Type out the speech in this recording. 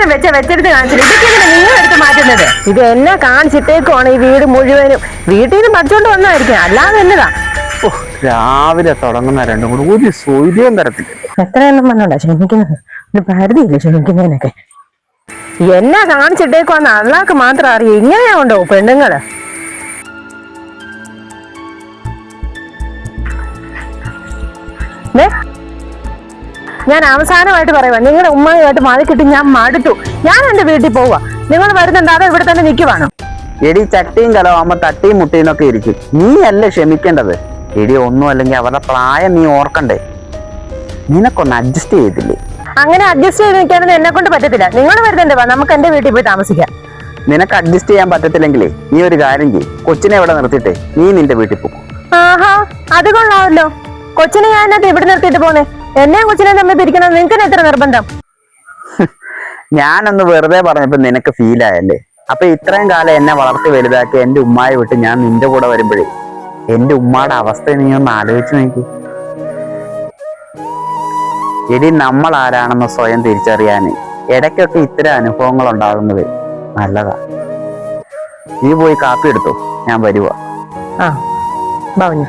നേരം വെച്ചെടുത്ത് കാണിച്ചില്ല. ഇതൊക്കെ നിങ്ങൾ എടുത്ത് മാറ്റുന്നത്? ഇത് എന്നെ കാണിച്ചിട്ടേക്കുവാണ് ഈ വീട് മുഴുവനും. വീട്ടിൽ നിന്ന് പഠിച്ചോണ്ട് വന്നായിരിക്കും, അല്ലാതെ എന്നതാ. രാവിലെ തുടങ്ങുന്ന രണ്ടും കൂടെ ഒരു സൗകര്യം തരത്തില്ല. എത്രയെണ്ണം പറഞ്ഞോണ്ടാ ക്ഷമിക്കുന്നത്? ഒരു പരിധിയില്ല ക്ഷമിക്കുന്നതിനൊക്കെ. എന്നെ കാണിച്ചിട്ടേക്കുവാന്ന് അള്ളാക്ക് മാത്രം അറിയാം. ഇങ്ങനെയാ ഉണ്ടോ പെണ്ണുങ്ങള്? ഞാൻ അവസാനമായിട്ട് പറയുക, നിങ്ങളുടെ ഉമ്മയുമായിട്ട് മഴക്കിട്ട് ഞാൻ മടുത്തു. ഞാൻ എന്റെ വീട്ടിൽ പോവാ. നിങ്ങൾ വരുന്നുണ്ട്, അതോ ഇവിടെ തന്നെ നിൽക്കുവാണോ? എടി ചട്ടിയും കലവാകുമ്പോ തട്ടിയും മുട്ടിന്നൊക്കെ ഇരിക്കും. നീ അല്ലേ ക്ഷമിക്കേണ്ടത്? എടി ഒന്നും അല്ലെങ്കിൽ അവരുടെ പ്രായം നീ ഓർക്കണ്ടേ? നിനക്കൊന്ന് അഡ്ജസ്റ്റ് ചെയ്തില്ലേ? അങ്ങനെ അഡ്ജസ്റ്റ് ചെയ്ത് നിൽക്കാനൊന്നും എന്നെ കൊണ്ട് പറ്റത്തില്ല. നിങ്ങൾ വരുന്നുണ്ട്, വാ, നമുക്ക് എന്റെ വീട്ടിൽ പോയി താമസിക്കാം. നിനക്ക് അഡ്ജസ്റ്റ് ചെയ്യാൻ പറ്റത്തില്ലെങ്കിലേ നീ ഒരു കാര്യം ചെയ്യും, കൊച്ചിനെ ഇവിടെ നിർത്തിയിട്ടേ നീ നിന്റെ വീട്ടിൽ പോകും. ആഹാ, അത് കൊള്ളാമല്ലോ. കൊച്ചിനെ ഞാൻ എന്നത്തെ ഇവിടെ നിർത്തിയിട്ട് പോന്നെ? എന്നെയും കൊച്ചിനെ തമ്മിൽ പിരിക്കണം നിങ്ങൾക്ക് എത്ര നിർബന്ധം? ഞാനൊന്ന് വെറുതെ പറഞ്ഞപ്പോ നിനക്ക് ഫീൽ ആയല്ലേ? അപ്പൊ ഇത്രയും കാലം എന്നെ വളർത്തി വലുതാക്കി എന്റെ ഉമ്മായി വിട്ട് ഞാൻ നിന്റെ കൂടെ വരുമ്പോഴേ എന്റെ ഉമ്മയുടെ അവസ്ഥ നീ ഒന്ന് ആലോചിച്ച് നോക്കി. എടി, നമ്മൾ ആരാണെന്ന് സ്വയം തിരിച്ചറിയാൻ ഇടയ്ക്കൊക്കെ ഇത്തരം അനുഭവങ്ങൾ ഉണ്ടാകുന്നത് നല്ലതാ. നീ പോയി കാപ്പി എടുത്തോ, ഞാൻ വരുവാ. ആ, പറഞ്ഞു.